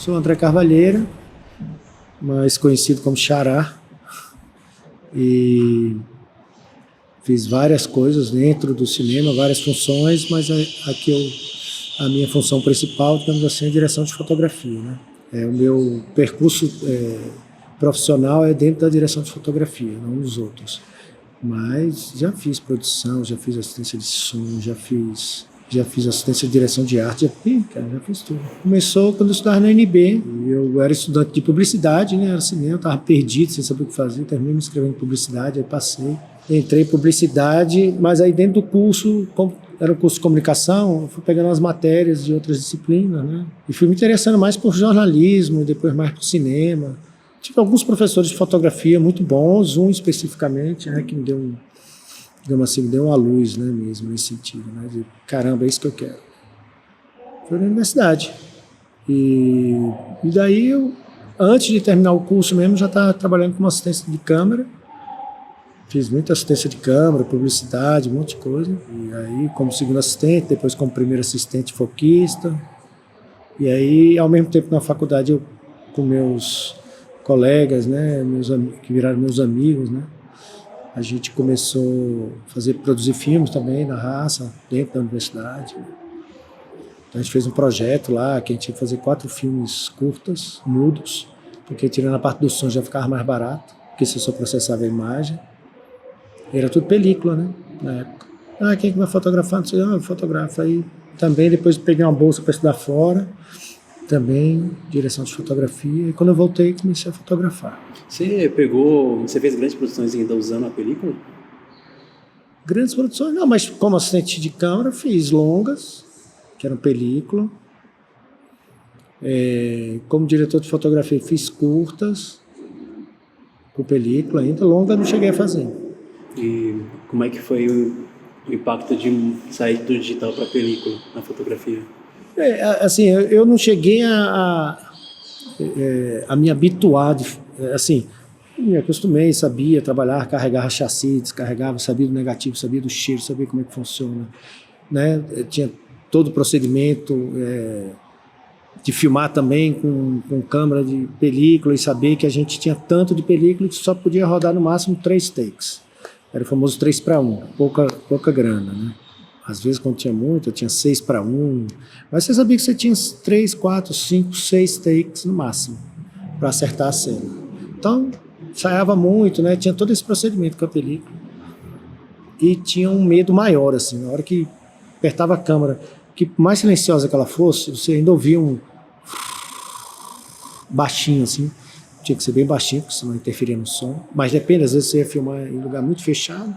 Sou André Carvalheira, mais conhecido como Xará, e fiz várias coisas dentro do cinema, várias funções, mas a minha função principal, digamos assim, é a direção de fotografia, né? O meu percurso profissional é dentro da direção de fotografia, não dos outros. Mas já fiz produção, já fiz assistência de som, já fiz assistência de direção de arte, já fiz tudo. Começou quando eu estudava na UNB, eu era estudante de publicidade, né? Era cinema, eu estava perdido, sem saber o que fazer, terminei me inscrevendo em publicidade, aí passei. Entrei em publicidade, mas aí dentro do curso, era um curso de comunicação, eu fui pegando as matérias de outras disciplinas, né? E fui me interessando mais por jornalismo, depois mais por cinema. Tive alguns professores de fotografia muito bons, um especificamente, né, que me deu uma luz, né, mesmo nesse sentido, né, de caramba, é isso que eu quero. Foi na universidade. E daí eu, antes de terminar o curso mesmo, já estava trabalhando como assistência de câmera. Fiz muita assistência de câmera, publicidade, um monte de coisa. E aí, como segundo assistente, depois como primeiro assistente foquista. E aí, ao mesmo tempo, na faculdade, eu com meus colegas, né, que viraram meus amigos, né, a gente começou a produzir filmes também na raça, dentro da universidade. Então a gente fez um projeto lá, que a gente ia fazer 4 filmes curtas, mudos, porque tirando a parte do som já ficava mais barato, porque você só processava a imagem. Era tudo película, né, na época. Quem que vai fotografar? Não sei, eu fotografo. Aí também depois peguei uma bolsa para estudar fora, também direção de fotografia, e quando eu voltei comecei a fotografar. Você fez grandes produções ainda usando a película? Grandes produções não, mas como assistente de câmera fiz longas, que eram película. Como diretor de fotografia fiz curtas, com película ainda, longa não cheguei a fazer. E como é que foi o impacto de sair do digital para película na fotografia? Assim, eu não cheguei a me habituar, assim, me acostumei, sabia trabalhar, carregava chassi, descarregava, sabia do negativo, sabia do cheiro, sabia como é que funciona, né? Tinha todo o procedimento de filmar também com câmera de película e saber que a gente tinha tanto de película que só podia rodar no máximo 3 takes. Era o famoso 3:1, pouca grana, né? Às vezes, quando tinha muito, eu tinha 6:1. Mas você sabia que você tinha 3, 4, 5, 6 takes no máximo para acertar a cena. Então, ensaiava muito, né? Tinha todo esse procedimento com a película. E tinha um medo maior, assim. Na hora que apertava a câmera, que por mais silenciosa que ela fosse, você ainda ouvia um baixinho, assim. Tinha que ser bem baixinho, porque senão interferia no som. Mas depende, às vezes você ia filmar em lugar muito fechado,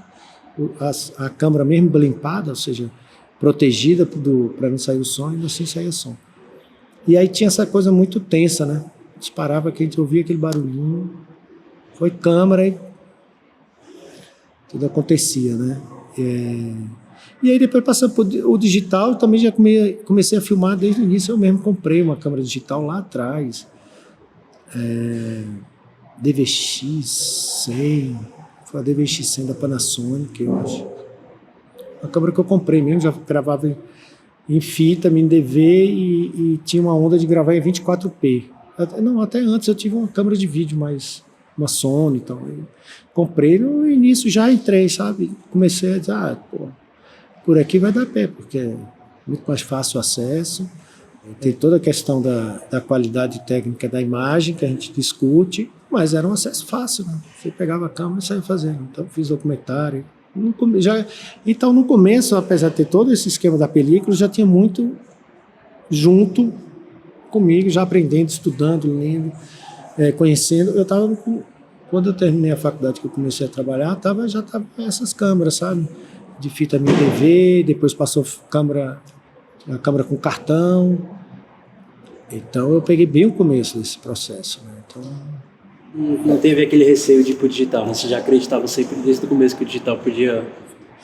a câmera mesmo blimpada, ou seja, protegida para não sair o som, e assim saía o som. E aí tinha essa coisa muito tensa, né? Disparava, que a gente ouvia aquele barulhinho, foi câmera e tudo acontecia, né? E aí depois passando por o digital, também já comecei a filmar desde o início. Eu mesmo comprei uma câmera digital lá atrás, DVX-100, foi a DVX-100 da Panasonic, eu acho. A câmera que eu comprei mesmo, já gravava em fita, mini DV, e tinha uma onda de gravar em 24p. Até antes eu tive uma câmera de vídeo, mas uma Sony, então eu comprei no início, já entrei, sabe? Comecei a dizer, por aqui vai dar pé, porque é muito mais fácil o acesso, tem toda a questão da qualidade técnica da imagem que a gente discute, mas era um acesso fácil, né? Você pegava a câmera e saía fazendo. Então fiz documentário. Então no começo, apesar de ter todo esse esquema da película, já tinha muito junto comigo, já aprendendo, estudando, lendo, conhecendo. Quando eu terminei a faculdade, que eu comecei a trabalhar, já estava essas câmeras, sabe? De fita mini DV, depois passou a câmera com cartão. Então eu peguei bem o começo desse processo, né? Então, não teve aquele receio de ir pro digital, né? Você já acreditava sempre desde o começo que o digital podia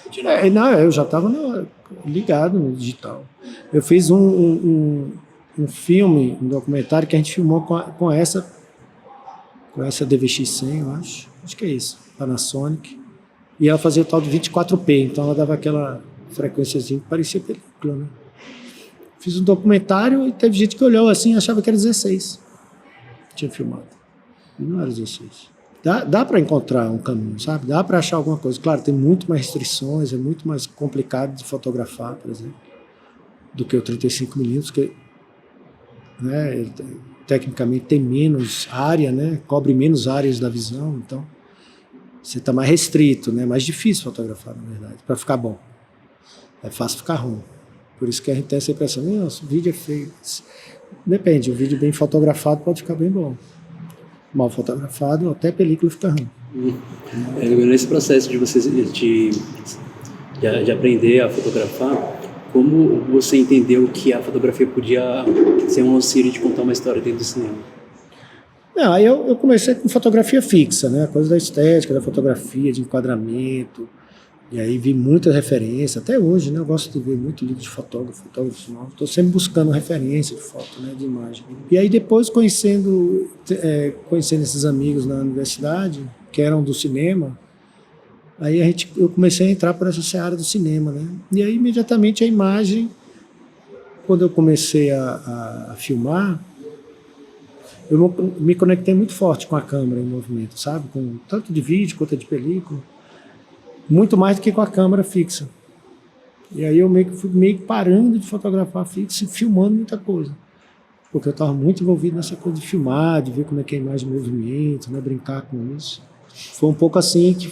continuar? Não, eu já estava ligado no digital. Eu fiz um filme, um documentário que a gente filmou com essa DVX-100, eu acho que é isso, Panasonic, e ela fazia o tal de 24p, então ela dava aquela frequênciazinha que parecia película, né? Fiz um documentário e teve gente que olhou assim e achava que era 16. Tinha filmado. E não era 16. Dá para encontrar um caminho, sabe? Dá para achar alguma coisa. Claro, tem muito mais restrições, é muito mais complicado de fotografar, por exemplo, do que o 35mm, que, né, ele, tecnicamente tem menos área, né? Cobre menos áreas da visão, então você está mais restrito, né? Mais difícil fotografar, na verdade, para ficar bom. É fácil ficar ruim. Por isso que a gente tem essa impressão, nossa, o vídeo é feio. Depende, o vídeo bem fotografado pode ficar bem bom. Mal fotografado, até a película fica ruim. Nesse processo de você de aprender a fotografar, como você entendeu que a fotografia podia ser um auxílio de contar uma história dentro do cinema? Não, aí eu comecei com fotografia fixa, né? Coisa da estética, da fotografia, de enquadramento. E aí vi muita referência, até hoje, né? Eu gosto de ver muito livro de fotógrafos novos. Estou sempre buscando referência de foto, né? De imagem. E aí depois conhecendo esses amigos na universidade, que eram do cinema, aí eu comecei a entrar por essa seara do cinema, né? E aí imediatamente a imagem, quando eu comecei a filmar, eu me conectei muito forte com a câmera em movimento, sabe? Com tanto de vídeo quanto de película. Muito mais do que com a câmera fixa. E aí eu fui meio que parando de fotografar fixa e filmando muita coisa. Porque eu estava muito envolvido nessa coisa de filmar, de ver como é que é a imagem em movimento, né, brincar com isso. Foi um pouco assim que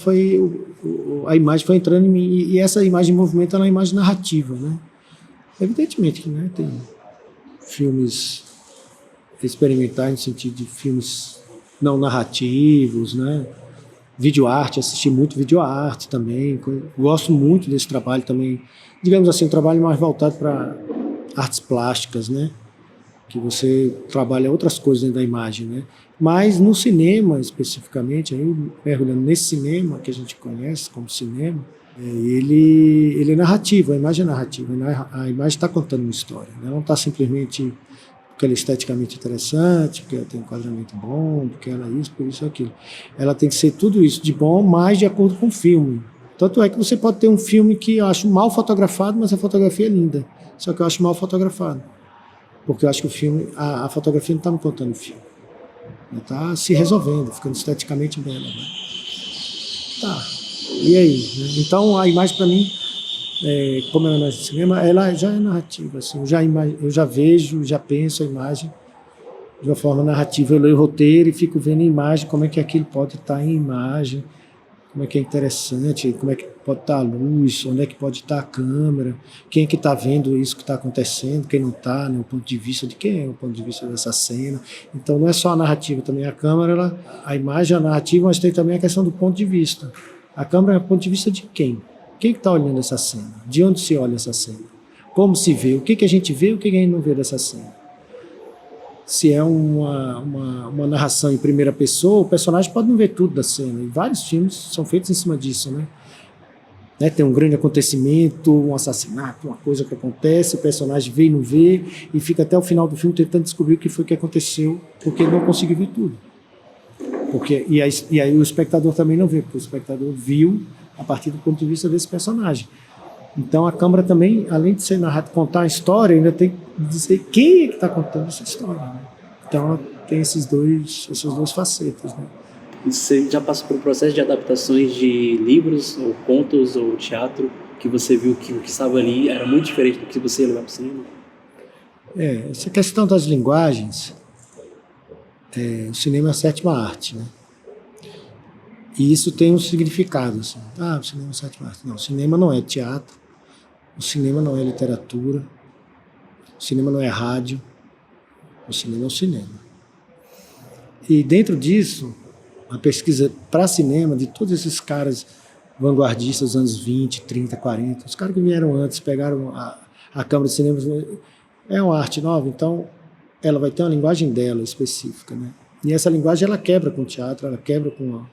a imagem foi entrando em mim. E essa imagem em movimento é uma imagem narrativa, né? Evidentemente que, né, tem filmes experimentais no sentido de filmes não narrativos, né? Videoarte, assisti muito videoarte também, gosto muito desse trabalho também, digamos assim, um trabalho mais voltado para artes plásticas, né? Que você trabalha outras coisas dentro da imagem, né? Mas no cinema, especificamente, aí mergulhando nesse cinema que a gente conhece como cinema, ele é narrativo, a imagem é narrativa, a imagem está contando uma história, né? Ela não está simplesmente porque ela é esteticamente interessante, porque ela tem um enquadramento bom, porque ela é isso, por isso, aquilo. Ela tem que ser tudo isso de bom, mas de acordo com o filme. Tanto é que você pode ter um filme que eu acho mal fotografado, mas a fotografia é linda. Só que eu acho mal fotografado. Porque eu acho que o filme, a fotografia não está me contando o filme. Ela está se resolvendo, ficando esteticamente bela. Né? Tá. E aí? Né? Então a imagem para mim, como ela é mais de cinema, ela já é narrativa. Assim, eu já vejo, já penso a imagem de uma forma narrativa. Eu leio o roteiro e fico vendo a imagem, como é que aquilo pode estar em imagem, como é que é interessante, como é que pode estar a luz, onde é que pode estar a câmera, quem é que está vendo isso que está acontecendo, quem não está, né, o ponto de vista de quem é o ponto de vista dessa cena. Então não é só a narrativa, também a câmera, a imagem, a narrativa, mas tem também a questão do ponto de vista. A câmera é o ponto de vista de quem? Quem está olhando essa cena? De onde se olha essa cena? Como se vê? O que a gente vê e o que a gente não vê dessa cena? Se é uma narração em primeira pessoa, o personagem pode não ver tudo da cena. E vários filmes são feitos em cima disso, né? Tem um grande acontecimento, um assassinato, uma coisa que acontece, o personagem vê e não vê, e fica até o final do filme tentando descobrir o que foi que aconteceu, porque ele não conseguiu ver tudo. E aí o espectador também não vê, porque o espectador viu a partir do ponto de vista desse personagem. Então a câmera também, além de ser narrado, contar a história, ainda tem que dizer quem é que está contando essa história. Né? Então ela tem essas duas facetas. Né? Você já passou por um processo de adaptações de livros, ou contos, ou teatro, que você viu que o que estava ali era muito diferente do que você ia levar para o cinema? Essa questão das linguagens, o cinema é a sétima arte, né? E isso tem um significado. Assim. O cinema é a sétima arte. Não, o cinema não é teatro, o cinema não é literatura, o cinema não é rádio, o cinema é o cinema. E dentro disso, a pesquisa para cinema de todos esses caras vanguardistas dos anos 20, 30, 40, os caras que vieram antes, pegaram a câmera de cinema, é uma arte nova, então ela vai ter uma linguagem dela específica. Né? E essa linguagem ela quebra com o teatro, ela quebra com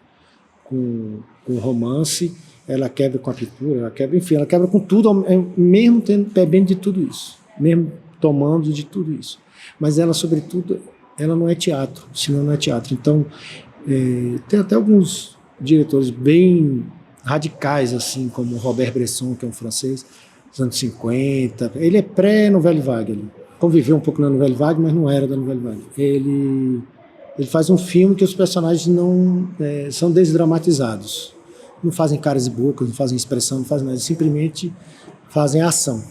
o romance, ela quebra com a pintura, ela quebra com tudo, mesmo bebendo de tudo isso, mesmo tomando de tudo isso. Mas ela, sobretudo, ela não é teatro, o cinema não é teatro. Então, tem até alguns diretores bem radicais, assim, como Robert Bresson, que é um francês, dos anos 50. Ele é pré-Nouvelle Vague. Ele conviveu um pouco na Nouvelle Vague, mas não era da Nouvelle Vague. Ele faz um filme que os personagens não são desdramatizados. Não fazem caras e bocas, não fazem expressão, não fazem nada. Simplesmente fazem ação.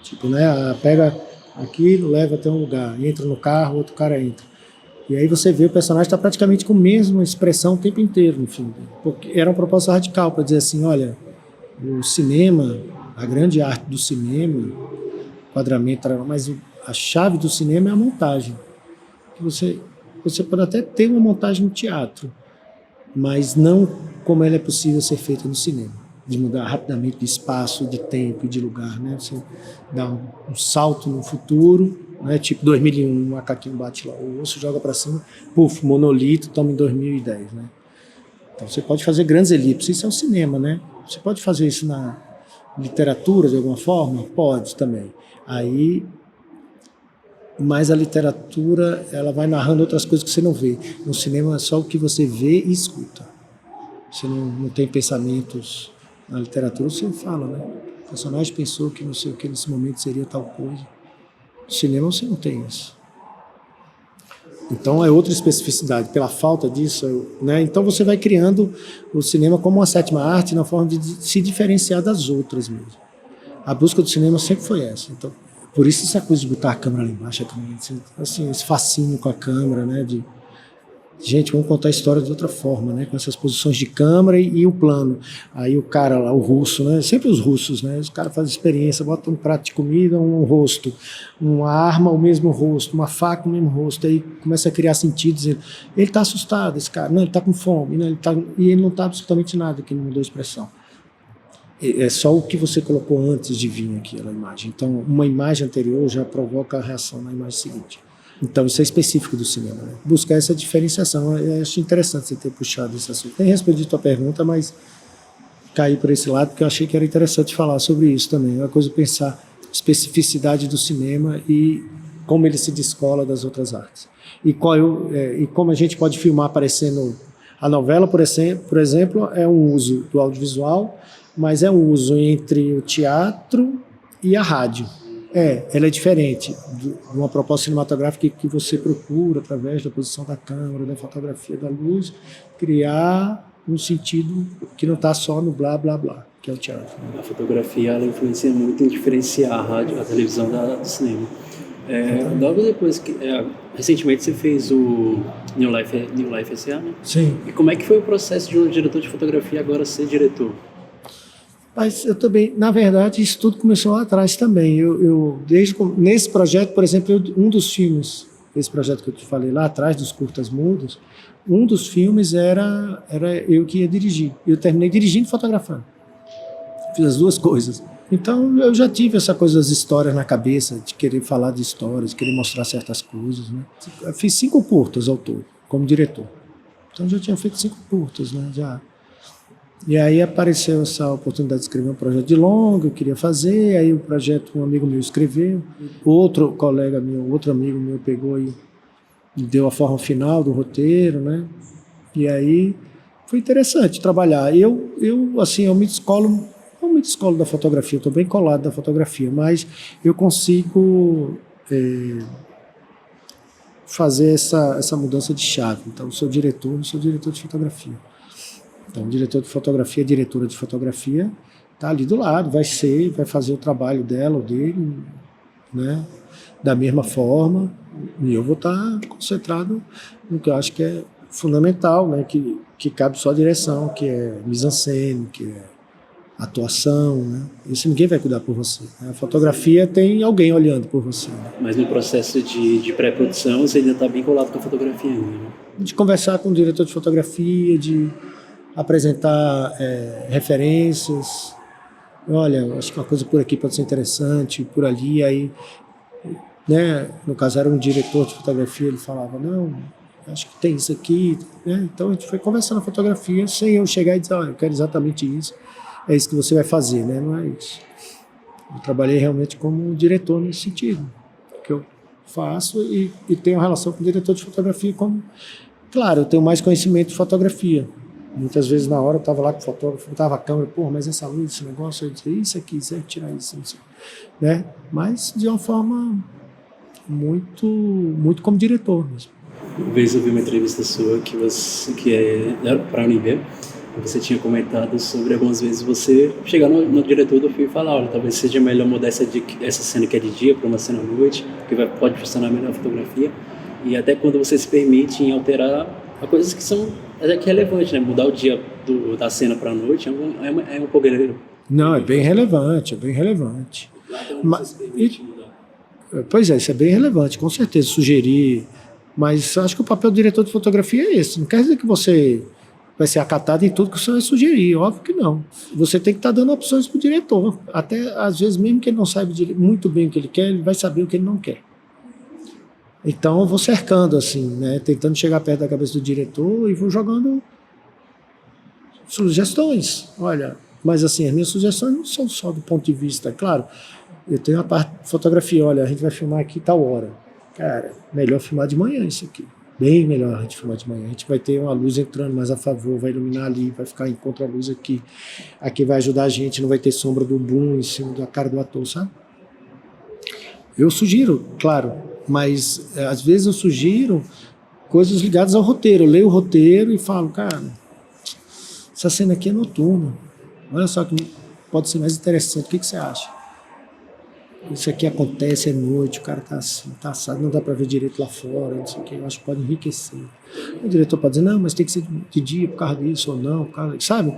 Tipo, né? Pega aquilo, leva até um lugar, entra no carro, outro cara entra. E aí você vê o personagem está praticamente com a mesma expressão o tempo inteiro no filme. Porque era uma proposta radical para dizer assim, olha, o cinema, a grande arte do cinema, enquadramento, mas a chave do cinema é a montagem. Você pode até ter uma montagem no teatro, mas não como ela é possível ser feita no cinema. De mudar rapidamente de espaço, de tempo e de lugar, né? Você dá um salto no futuro, né? Tipo 2001, um macaquinho bate lá, o osso joga para cima, puf, monolito, toma em 2010, né? Então você pode fazer grandes elipses, isso é o cinema, né? Você pode fazer isso na literatura de alguma forma? Pode também. Aí, mas a literatura, ela vai narrando outras coisas que você não vê. No cinema é só o que você vê e escuta. Você não tem pensamentos. Na literatura você fala, né? O personagem pensou que não sei o que nesse momento seria tal coisa. No cinema você não tem isso. Então é outra especificidade, pela falta disso, né? Então você vai criando o cinema como uma sétima arte na forma de se diferenciar das outras mesmo. A busca do cinema sempre foi essa. Então, por isso essa coisa de botar a câmera lá embaixo, assim, esse fascínio com a câmera, né? Gente, vamos contar a história de outra forma, né? Com essas posições de câmera e o plano. Aí o cara lá, o russo, né? Sempre os russos, né? Os caras fazem experiência, botam um prato de comida, um rosto, uma arma, o mesmo rosto, uma faca, o mesmo rosto. Aí começa a criar sentido, dizendo, ele está assustado, esse cara, não, ele está com fome, não, e ele não está absolutamente nada, que não mudou a expressão. É só o que você colocou antes de vir aquela imagem. Então, uma imagem anterior já provoca a reação na imagem seguinte. Então, isso é específico do cinema, né? Buscar essa diferenciação. Eu acho interessante você ter puxado esse assunto. Nem respondi a tua pergunta, mas caí por esse lado, porque eu achei que era interessante falar sobre isso também. É uma coisa pensar especificidade do cinema e como ele se descola das outras artes. E como a gente pode filmar aparecendo... A novela, por exemplo, é um uso do audiovisual, mas é um uso entre o teatro e a rádio. Ela é diferente de uma proposta cinematográfica que você procura, através da posição da câmera, da fotografia, da luz, criar um sentido que não está só no blá, blá, blá, que é o teatro. A fotografia, ela influencia muito em diferenciar a rádio, a televisão do cinema. Logo depois que... recentemente você fez o New Life S.A., né? Sim. E como é que foi o processo de um diretor de fotografia agora ser diretor? Mas eu também, na verdade, isso tudo começou lá atrás também. Nesse projeto, por exemplo, um dos filmes, esse projeto que eu te falei lá atrás, dos curtas mudos, um dos filmes era eu que ia dirigir. Eu terminei dirigindo e fotografando. Fiz as duas coisas. Então, eu já tive essa coisa das histórias na cabeça, de querer falar de histórias, de querer mostrar certas coisas, né? Eu fiz 5 curtas ao todo, como diretor. Então, eu já tinha feito 5 curtas, né? Já. E aí apareceu essa oportunidade de escrever um projeto de longa, eu queria fazer, aí o projeto, um amigo meu escreveu, outro amigo meu pegou e deu a forma final do roteiro, né? E aí foi interessante trabalhar. Eu me descolo, não me descolo da fotografia, eu estou bem colado da fotografia, mas eu consigo fazer essa mudança de chave. Então, eu sou diretor, não sou diretor de fotografia. Então, o diretor de fotografia, a diretora de fotografia, está ali do lado, vai fazer o trabalho dela ou dele, né, da mesma forma, e eu vou estar concentrado no que eu acho que é fundamental, né, que cabe só a direção, que é mise-en-scène, que é atuação, né? Isso ninguém vai cuidar por você, né? A fotografia tem alguém olhando por você, né? Mas no processo de pré-produção, você ainda está bem colado com a fotografia ainda, né? De conversar com o diretor de fotografia, de apresentar referências. Olha, acho que uma coisa por aqui pode ser interessante, por ali, aí, né? No caso era um diretor de fotografia, ele falava, não, acho que tem isso aqui, né? Então a gente foi conversando a fotografia sem eu chegar e dizer, olha, eu quero exatamente isso, é isso que você vai fazer, né? Não é isso. Eu trabalhei realmente como diretor nesse sentido, que eu faço e tenho relação com o diretor de fotografia como, claro, eu tenho mais conhecimento de fotografia, Muitas vezes na hora eu estava lá com o fotógrafo, botava a câmera, pô, mas essa luz, esse negócio, eu dizia, isso aqui, isso aqui, tirar isso, não sei, né? Mas de uma forma muito, muito como diretor mesmo. Uma vez eu vi uma entrevista sua que é para a UNB, você tinha comentado sobre algumas vezes você chegar no diretor do filme e falar, olha, talvez seja melhor mudar essa cena que é de dia para uma cena à noite, que pode funcionar melhor a fotografia, e até quando você se permite em alterar a coisas que são que relevantes, né? Mudar o dia da cena para a noite é um pouco... Não, é bem relevante, é bem relevante. Mas, pois é, isso é bem relevante, com certeza, sugerir, mas acho que o papel do diretor de fotografia é esse, não quer dizer que você vai ser acatado em tudo que você vai sugerir, óbvio que não. Você tem que estar dando opções para o diretor, até às vezes mesmo que ele não saiba muito bem o que ele quer, ele vai saber o que ele não quer. Então eu vou cercando assim, né, tentando chegar perto da cabeça do diretor e vou jogando sugestões, olha, mas assim, as minhas sugestões não são só do ponto de vista, claro, eu tenho a parte de fotografia, olha, a gente vai filmar aqui tal hora, cara, melhor filmar de manhã isso aqui. Bem melhor a gente filmar de manhã. A gente vai ter uma luz entrando mais a favor, vai iluminar ali, vai ficar em contra-luz aqui. Aqui vai ajudar a gente, não vai ter sombra do boom em cima da cara do ator, sabe? Eu sugiro, claro, mas às vezes eu sugiro coisas ligadas ao roteiro. Eu leio o roteiro e falo, cara, essa cena aqui é noturna. Olha só que pode ser mais interessante. O que você acha? Isso aqui acontece à noite, o cara tá assim, tá assado, não dá para ver direito lá fora, não sei o que, eu acho que pode enriquecer. O diretor pode dizer, não, mas tem que ser de dia por causa disso ou não, por causa, sabe?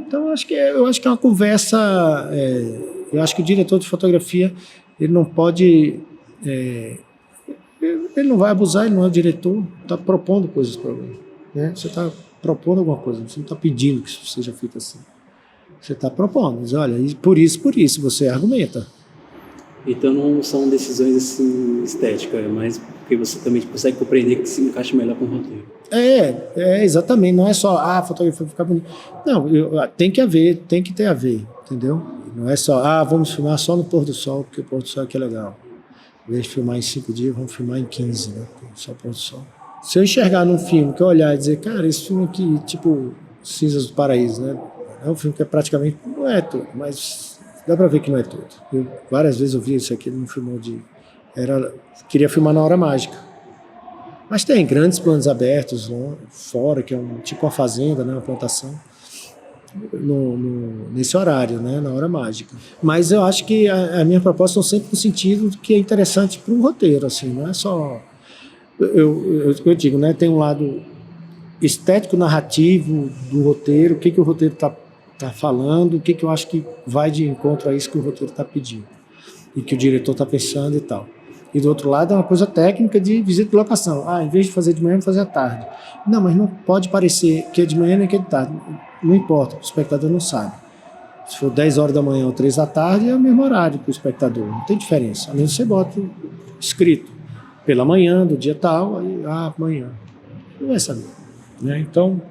Então eu acho que é uma conversa, eu acho que o diretor de fotografia, ele não pode, ele não vai abusar, ele não é o diretor, está propondo coisas para alguém, né? Você está propondo alguma coisa, você não está pedindo que isso seja feito assim. Você está propondo, diz, olha, por isso, você argumenta. Então não são decisões assim estéticas, mas porque você também consegue compreender que se encaixa melhor com o roteiro. Exatamente, não é só, a fotografia ficar bonita. Não, tem que ter a ver, entendeu? Não é só, vamos filmar só no pôr do sol, porque o pôr do sol aqui é legal. Em vez de filmar em 5 dias, vamos filmar em 15, né? Só pôr do sol. Se eu enxergar num filme, que eu olhar e dizer, cara, esse filme aqui, tipo Cinzas do Paraíso, né? É um filme que praticamente, não é todo, mas dá pra ver que não é todo. Várias vezes eu vi isso aqui, ele não filmou queria filmar na hora mágica. Mas tem grandes planos abertos fora, que é tipo uma fazenda, né, uma plantação, nesse horário, né, na hora mágica. Mas eu acho que a minha proposta é sempre no sentido que é interessante para um roteiro, assim, não é só... Eu digo, né, tem um lado estético, narrativo do roteiro, o que o roteiro está falando, o que eu acho que vai de encontro a isso que o roteiro está pedindo e que o diretor está pensando e tal. E do outro lado é uma coisa técnica de visita de locação. Em vez de fazer de manhã, vamos fazer à tarde. Não, mas não pode parecer que é de manhã nem que é de tarde. Não importa, o espectador não sabe. Se for 10 horas da manhã ou 3 da tarde, é o mesmo horário para o espectador. Não tem diferença. A menos que você bota escrito pela manhã, do dia tal, aí, amanhã. Não vai saber. Né? Então,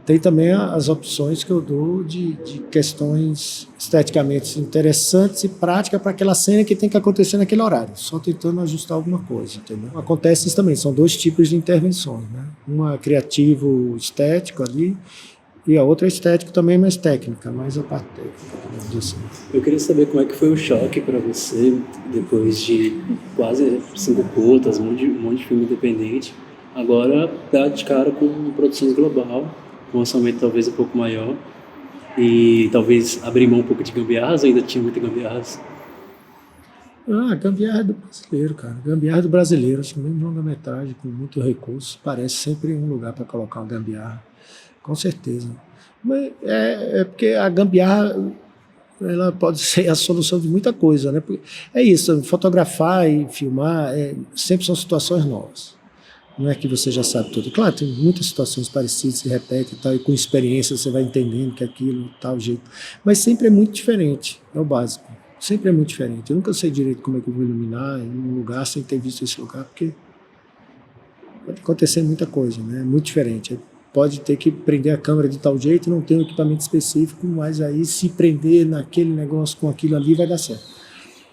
tem também as opções que eu dou de questões esteticamente interessantes e práticas para aquela cena que tem que acontecer naquele horário, só tentando ajustar alguma coisa, entendeu? Acontece isso também, são 2 tipos de intervenções, né? Uma criativo estético ali e a outra estético também mais técnica, mais a parte técnica. Assim. Eu queria saber como é que foi o choque para você, depois de quase 5 curtas, um monte de filme independente, agora dar de cara com produções global, um orçamento talvez um pouco maior e talvez abrir mão um pouco de gambiarras, ou ainda tinha muita gambiarras? Gambiarra do brasileiro, cara. Gambiarra do brasileiro, acho que mesmo de longa-metragem, com muito recurso, parece sempre um lugar para colocar uma gambiarra, com certeza. Mas porque a gambiarra, ela pode ser a solução de muita coisa, né? É isso, fotografar e filmar sempre são situações novas. Não é que você já sabe tudo. Claro, tem muitas situações parecidas, se repetem e tal, e com experiência você vai entendendo que aquilo, tal jeito. Mas sempre é muito diferente, é o básico. Sempre é muito diferente. Eu nunca sei direito como é que eu vou iluminar em um lugar sem ter visto esse lugar, porque pode acontecer muita coisa, né? É muito diferente. Pode ter que prender a câmera de tal jeito, não tem um equipamento específico, mas aí se prender naquele negócio com aquilo ali vai dar certo.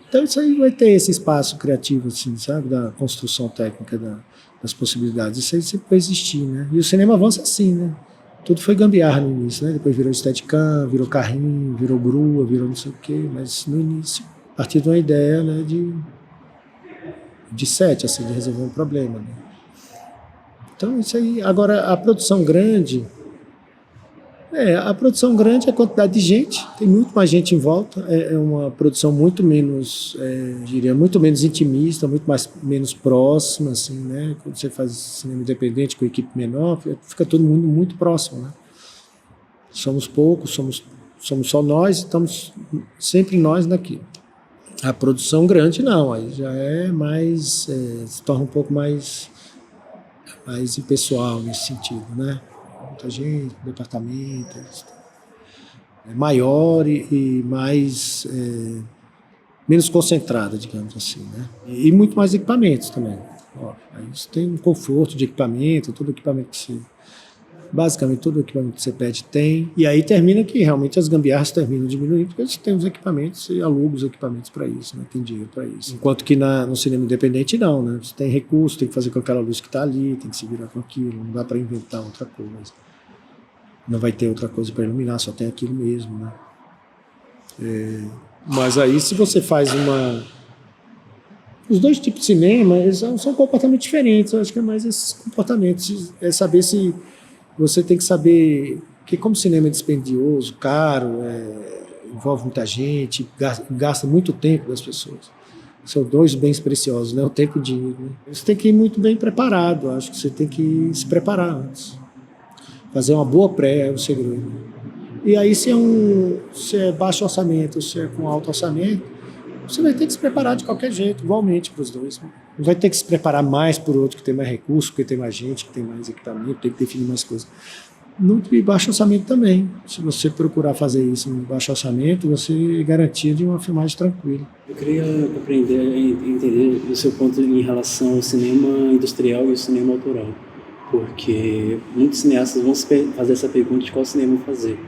Então isso aí vai ter esse espaço criativo, assim, sabe? Da construção técnica das possibilidades. Isso aí sempre vai existir, né? E o cinema avança assim, né? Tudo foi gambiarra no início, né? Depois virou Steadicam, virou carrinho, virou grua, virou não sei o quê, mas no início, a partir de uma ideia, né, de set, assim, de resolver um problema, né? Então, isso aí. Agora, a produção grande é a quantidade de gente, tem muito mais gente em volta, é uma produção muito menos, diria, muito menos intimista, menos próxima, assim, né? Quando você faz cinema independente com equipe menor, fica todo mundo muito próximo, né? Somos poucos, somos só nós, estamos sempre nós naquilo. A produção grande não, aí já é mais, se torna um pouco mais impessoal nesse sentido, né? Muita gente, departamentos, maior e mais, menos concentrada, digamos assim, né? E muito mais equipamentos também. Ó, aí você tem um conforto de equipamento, basicamente todo equipamento que você pede tem, e aí termina que realmente as gambiarras terminam diminuindo, porque você tem os equipamentos e aluga os equipamentos para isso, né? Tem dinheiro para isso. Enquanto que no cinema independente não, né? Você tem recurso, tem que fazer com aquela luz que está ali, tem que se virar com aquilo, não dá para inventar outra coisa. Não vai ter outra coisa para iluminar, só tem aquilo mesmo, né? Mas aí se você faz os dois tipos de cinema, eles são completamente diferentes, eu acho que é mais esses comportamentos, é saber se você tem que saber que como o cinema é dispendioso, caro, envolve muita gente, gasta muito tempo das pessoas. São dois bens preciosos, né? O tempo e o dinheiro. Né? Você tem que ir muito bem preparado, acho que você tem que se preparar antes. Fazer uma boa pré é o segredo. E aí se é baixo orçamento, se é com alto orçamento, você vai ter que se preparar de qualquer jeito, igualmente para os dois. Não vai ter que se preparar mais por outro que tem mais recursos, que tem mais gente, que tem mais equipamento, tem que definir mais coisas. No baixo orçamento também. Se você procurar fazer isso no baixo orçamento, você é garantia de uma filmagem tranquila. Eu queria compreender e entender o seu ponto em relação ao cinema industrial e o cinema autoral. Porque muitos cineastas vão fazer essa pergunta de qual cinema fazer.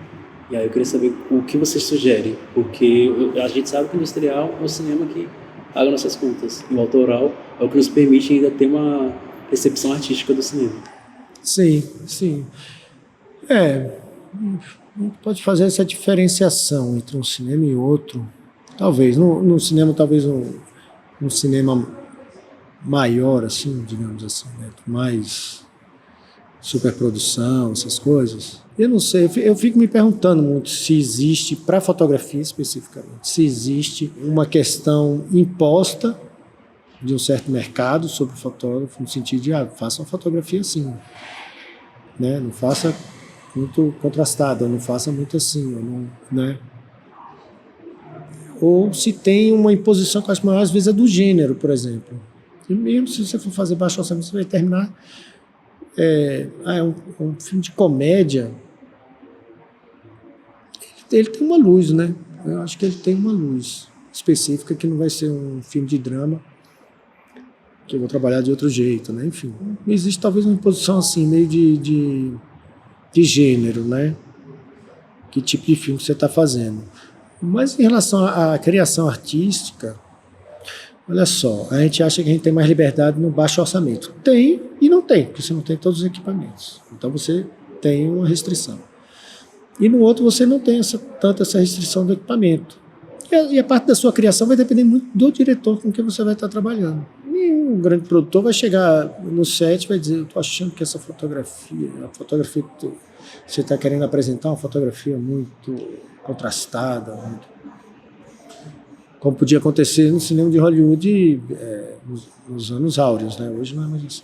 E aí eu queria saber o que você sugere, porque a gente sabe que o industrial é o cinema que paga nossas contas, e o autoral é o que nos permite ainda ter uma percepção artística do cinema. Sim, sim. Pode fazer essa diferenciação entre um cinema e outro. Talvez, no cinema, talvez um cinema maior, assim, digamos assim, né? Mais superprodução, essas coisas. Eu não sei, eu fico me perguntando muito se existe, para fotografia especificamente, se existe uma questão imposta de um certo mercado sobre o fotógrafo, no sentido de, faça uma fotografia assim, né? Não faça muito contrastada, não faça muito assim, né? Ou se tem uma imposição que eu acho maior, às vezes é do gênero, por exemplo. E mesmo se você for fazer baixo orçamento, você vai terminar... um filme de comédia, ele tem uma luz, né? Eu acho que ele tem uma luz específica que não vai ser um filme de drama que eu vou trabalhar de outro jeito, né? Enfim, existe talvez uma imposição assim, meio de gênero, né? Que tipo de filme você está fazendo. Mas em relação à criação artística, olha só, a gente acha que a gente tem mais liberdade no baixo orçamento. Tem e não tem, porque você não tem todos os equipamentos. Então você tem uma restrição. E no outro você não tem tanta essa restrição do equipamento. E a parte da sua criação vai depender muito do diretor com quem você vai estar trabalhando. E um grande produtor vai chegar no set e vai dizer, eu estou achando que essa fotografia, a fotografia que você está querendo apresentar, é uma fotografia muito contrastada, como podia acontecer no cinema de Hollywood nos anos áureos, né? Hoje não é mais assim.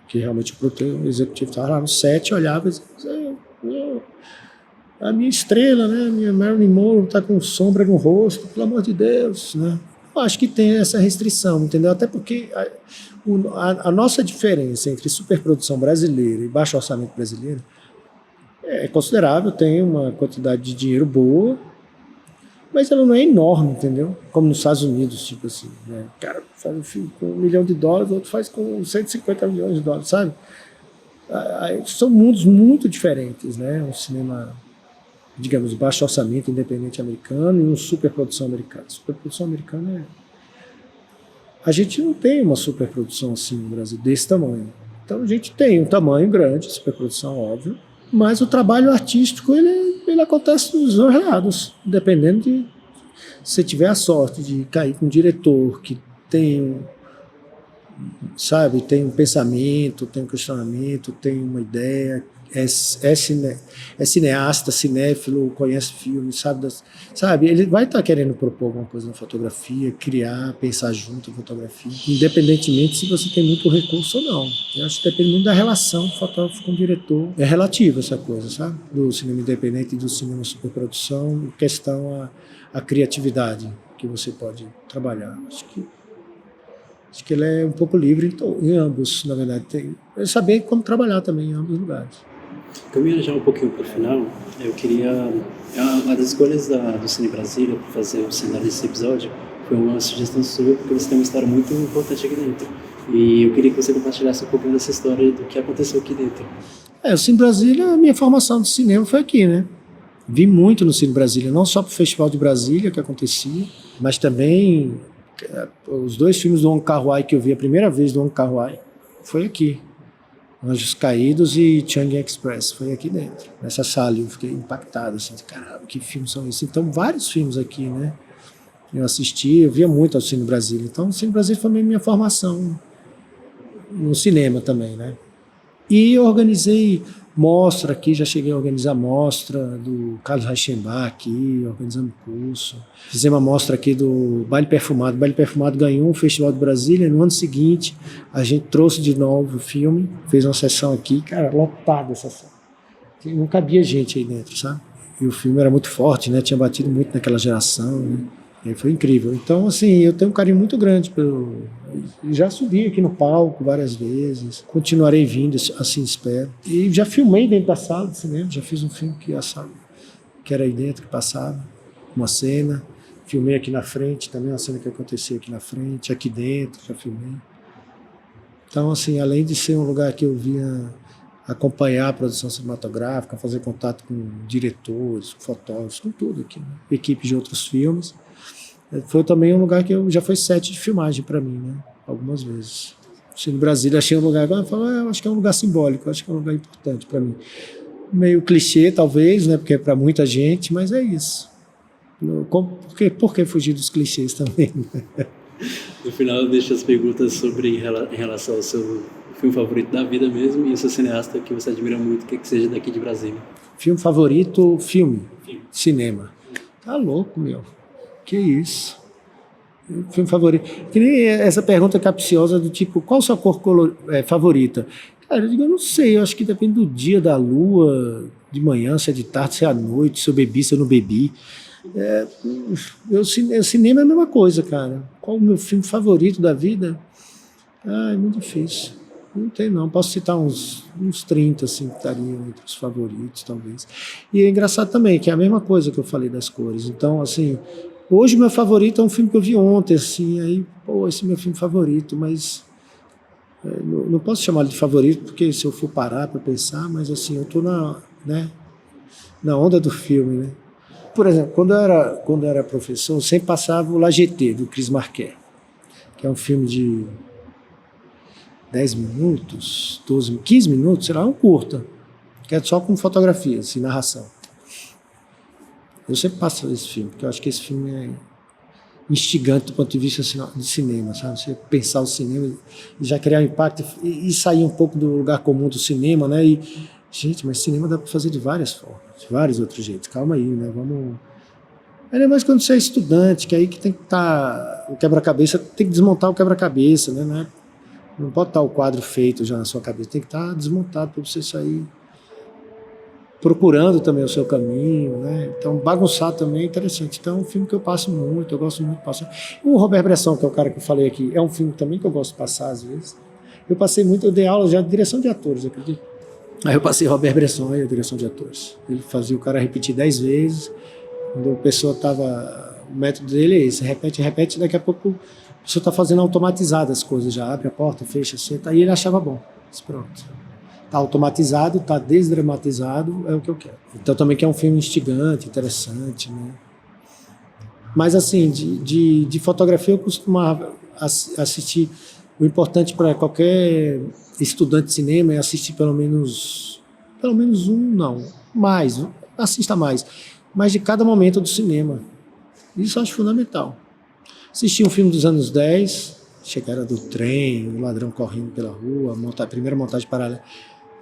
Que realmente o produtor executivo estava lá no set, olhava e dizia, a minha estrela, né? Minha Marilyn Monroe está com sombra no rosto, pelo amor de Deus, né? Eu acho que tem essa restrição, entendeu? Até porque a nossa diferença entre superprodução brasileira e baixo orçamento brasileiro é considerável, tem uma quantidade de dinheiro boa, mas ela não é enorme, entendeu? Como nos Estados Unidos, tipo assim, né? O cara faz um filme com $1 milhão, o outro faz com 150 milhões de dólares, sabe? São mundos muito diferentes, né? Um cinema, digamos, baixo orçamento independente americano e uma superprodução americana. Superprodução americana a gente não tem uma superprodução assim no Brasil, desse tamanho. Então a gente tem um tamanho grande, superprodução, óbvio, Mas o trabalho artístico, ele acontece dos dois lados, dependendo de se você tiver a sorte de cair com um diretor que tem, sabe, tem um pensamento, tem um questionamento, tem uma ideia, é cineasta, cinéfilo, conhece filmes, sabe, ele vai estar querendo propor alguma coisa na fotografia, criar, pensar junto a fotografia, independentemente se você tem muito recurso ou não. Eu acho que depende muito da relação do fotógrafo com o diretor. É relativo essa coisa, sabe? Do cinema independente e do cinema superprodução, questão a criatividade que você pode trabalhar. Acho que ele é um pouco livre em ambos, na verdade. É saber como trabalhar também em ambos lugares. Caminhando já um pouquinho para o final, eu queria... Uma das escolhas do Cine Brasília para fazer o cenário desse episódio foi uma sugestão sua, porque você tem uma história muito importante aqui dentro. E eu queria que você compartilhasse um pouquinho dessa história do que aconteceu aqui dentro. O Cine Brasília, a minha formação de cinema foi aqui, né? Vi muito no Cine Brasília, não só para o Festival de Brasília que acontecia, mas também os 2 filmes do Wong Kar-wai que eu vi a primeira vez do Wong Kar-wai foi aqui. Anjos Caídos e Chang'e Express, foi aqui dentro, nessa sala. Eu fiquei impactado, assim, de caramba, que filmes são esses? Então, vários filmes aqui, né? Eu assisti, eu via muito ao Cine Brasília. Então, o Cine Brasília foi a minha formação no cinema também, né? E eu organizei mostra aqui, já cheguei a organizar mostra do Carlos Reichenbach aqui, organizando curso. Fizemos uma mostra aqui do Baile Perfumado. O Baile Perfumado ganhou um Festival de Brasília. No ano seguinte, a gente trouxe de novo o filme, fez uma sessão aqui, cara, lotada essa sessão. Não cabia gente aí dentro, sabe? E o filme era muito forte, né? Tinha batido muito naquela geração, né? E foi incrível. Então, assim, eu tenho um carinho muito grande pelo... Já subi aqui no palco várias vezes, continuarei vindo, assim espero. E já filmei dentro da sala de cinema, já fiz um filme que era aí dentro, que passava, uma cena. Filmei aqui na frente, também uma cena que acontecia aqui na frente, aqui dentro, já filmei. Então, assim, além de ser um lugar que eu vinha acompanhar a produção cinematográfica, fazer contato com diretores, fotógrafos, com tudo aqui, né? Equipe de outros filmes. Foi também um lugar que já foi set de filmagem para mim, né? Algumas vezes. Cheguei no Brasília, achei um lugar, eu acho que é um lugar simbólico, acho que é um lugar importante para mim. Meio clichê, talvez, né? Porque é para muita gente, mas é isso. Por que fugir dos clichês também? No final, eu deixo as perguntas em relação ao seu filme favorito da vida mesmo e o seu cineasta que você admira muito, que seja daqui de Brasília. Filme favorito, filme. Cinema. Tá louco, meu. Que isso? Filme favorito. Que nem essa pergunta capciosa do tipo, qual a sua cor favorita? Cara, eu não sei, eu acho que depende do dia, da lua, de manhã, se é de tarde, se é à noite, se eu bebi, se eu não bebi. O cinema é a mesma coisa, cara. Qual o meu filme favorito da vida? É muito difícil. Não tem não, posso citar uns 30 assim, que estariam entre os favoritos, talvez. E é engraçado também, que é a mesma coisa que eu falei das cores. Então, assim, hoje meu favorito é um filme que eu vi ontem, assim, aí, esse é meu filme favorito, mas não posso chamar de favorito, porque se eu for parar para pensar, mas assim, eu estou na onda do filme, né? Por exemplo, quando eu era professor, eu sempre passava o La Jetée, do Chris Marquet, que é um filme de 10 minutos, 12, 15 minutos, sei lá, um curta, que é só com fotografia, assim, narração. Eu sempre passo esse filme, porque eu acho que esse filme é instigante do ponto de vista de cinema, sabe? Você pensar o cinema e já criar um impacto e sair um pouco do lugar comum do cinema, né? E, gente, mas cinema dá para fazer de várias formas, de vários outros jeitos. Calma aí, né? Vamos... Ainda mais quando você é estudante, que aí que tem que estar o quebra-cabeça, tem que desmontar o quebra-cabeça, né? Não pode estar o quadro feito já na sua cabeça, tem que estar desmontado para você sair procurando também o seu caminho, né? Então, bagunçar também é interessante. Então, é um filme que eu passo muito, eu gosto muito de passar. O Robert Bresson, que é o cara que eu falei aqui, é um filme também que eu gosto de passar às vezes. Eu passei muito, eu dei aula já de direção de atores, acredito. Aí eu passei Robert Bresson aí, a direção de atores. Ele fazia o cara repetir 10 vezes, quando a pessoa estava... O método dele é esse, repete, daqui a pouco a pessoa está fazendo automatizado as coisas, já abre a porta, fecha, senta, aí ele achava bom. Mas pronto. Está automatizado, está desdramatizado, é o que eu quero. Então também que é um filme instigante, interessante, né? Mas assim, de fotografia eu costumava assistir. O importante para qualquer estudante de cinema é assistir pelo menos pelo menos um, não, mais, assista mais, mas de cada momento do cinema. Isso eu acho fundamental. Assisti um filme dos anos 10, chegada do trem, o ladrão correndo pela rua, a primeira montagem paralela.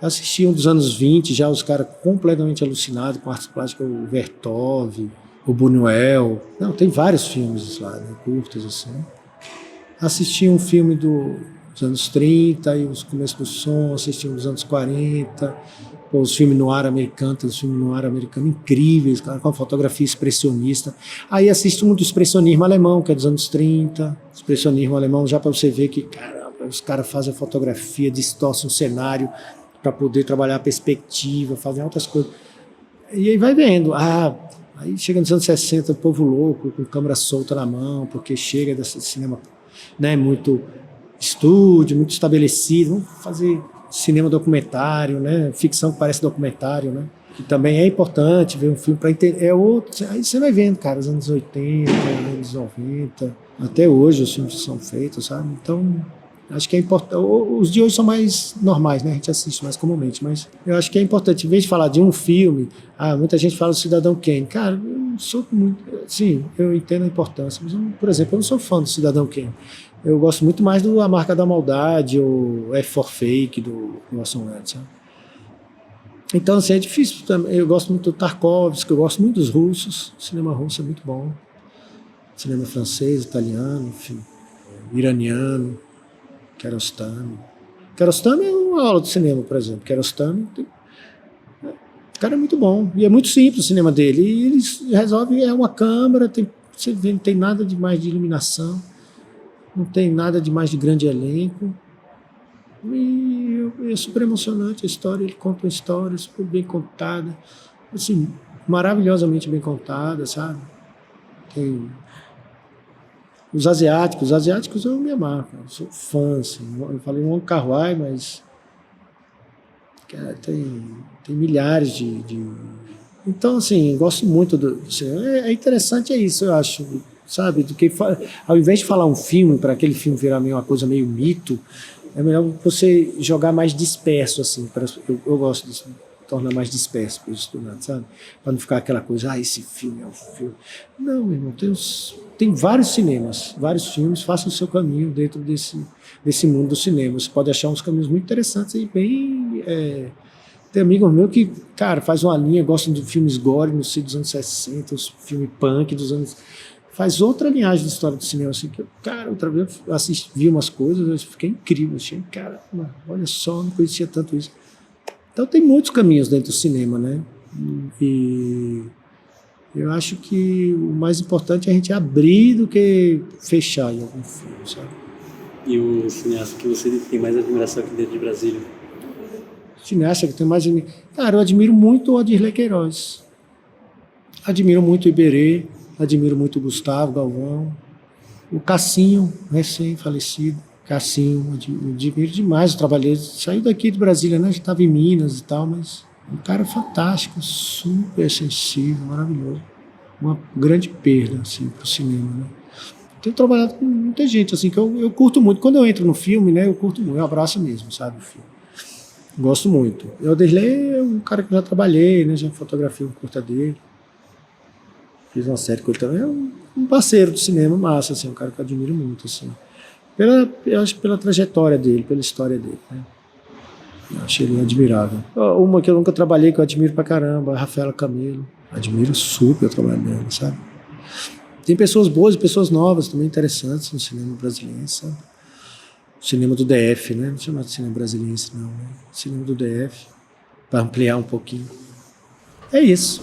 Assisti um dos anos 20, já os caras completamente alucinados com artes plásticas, o Vertov, o Buñuel. Não, tem vários filmes lá, né, curtas assim. Assisti um filme dos anos 30 e os começos do som, assisti um dos anos 40, os filmes noir americanos, tem os filmes noir americanos incríveis, cara, com a fotografia expressionista. Aí assisto um do expressionismo alemão, que é dos anos 30, expressionismo alemão, já para você ver que, caramba, os caras fazem a fotografia, distorcem o cenário para poder trabalhar a perspectiva, fazem outras coisas. E aí vai vendo, aí chega nos anos 60, o povo louco, com câmera solta na mão, porque chega desse cinema, né, muito estúdio, muito estabelecido, vamos fazer cinema documentário, né, ficção que parece documentário, né, que também é importante ver um filme para entender, é outro, aí você vai vendo, cara, os anos 80, anos 90, até hoje os filmes são feitos, sabe, então acho que é importante, os de hoje são mais normais, né, a gente assiste mais comumente, mas eu acho que é importante, em vez de falar de um filme, muita gente fala do Cidadão Kane, cara, eu não sou muito, sim, eu entendo a importância, mas, por exemplo, eu não sou fã do Cidadão Kane. Eu gosto muito mais do A Marca da Maldade ou F for Fake do Orson Welles. Então, assim, é difícil também. Eu gosto muito do Tarkovsky, eu gosto muito dos russos. O cinema russo é muito bom. Cinema francês, italiano, enfim, iraniano, Kiarostami. Kiarostami é uma aula de cinema, por exemplo. Kiarostami, o cara é muito bom. E é muito simples o cinema dele. E eles resolvem, é uma câmera, você vê, não tem nada de mais de iluminação. Não tem nada de mais de grande elenco. E é super emocionante a história. Ele conta uma história super bem contada. Assim, maravilhosamente bem contada, sabe? Tem os asiáticos eu me amarro. Eu sou fã, assim. Eu falei Wong Kar-wai, mas cara, tem milhares de... Então, assim, gosto muito do cinema. É interessante, é isso, eu acho. Sabe, ao invés de falar um filme, para aquele filme virar meio uma coisa meio mito, é melhor você jogar mais disperso, assim, eu gosto de tornar mais disperso para os estudantes, sabe? Para não ficar aquela coisa, esse filme é um filme. Não, meu irmão, tem vários cinemas, vários filmes, faça o seu caminho dentro desse mundo do cinema. Você pode achar uns caminhos muito interessantes e bem... Tem amigos meus que, cara, faz uma linha, gostam de filmes gore, não sei, dos anos 60, os filmes punk dos anos... Faz outra linhagem de história do cinema, assim, que, cara, outra vez eu vi umas coisas, eu fiquei incrível, achei, cara, olha só, não conhecia tanto isso. Então tem muitos caminhos dentro do cinema, né? E eu acho que o mais importante é a gente abrir do que fechar em algum filme, sabe? E o cineasta que você tem mais admiração aqui dentro de Brasília? Cineasta que tem mais... Cara, eu admiro muito o Adirley Queiroz. Admiro muito o Iberê. Admiro muito o Gustavo Galvão, o Cassinho, recém-falecido, Cassinho, admiro demais o trabalho dele. Saiu daqui de Brasília, né? Já estava em Minas e tal, mas um cara fantástico, super sensível, maravilhoso. Uma grande perda, assim, para o cinema, né? Tenho trabalhado com muita gente, assim, que eu curto muito. Quando eu entro no filme, né, eu curto muito, eu abraço mesmo, sabe, o filme. Gosto muito. O Adirley é um cara que eu já trabalhei, né? Já fotografei um curta dele. Fiz uma série com ele também, é um parceiro do cinema massa, assim, um cara que eu admiro muito, assim. Eu acho que pela trajetória dele, pela história dele, né? Eu achei ele admirável. Uma que eu nunca trabalhei, que eu admiro pra caramba, a Rafaela Camelo. Admiro super o trabalho dela, sabe? Tem pessoas boas e pessoas novas também interessantes no cinema brasileiro, sabe? O cinema do DF, né? Não chama de cinema brasileiro, não, né? O cinema do DF, para ampliar um pouquinho. É isso.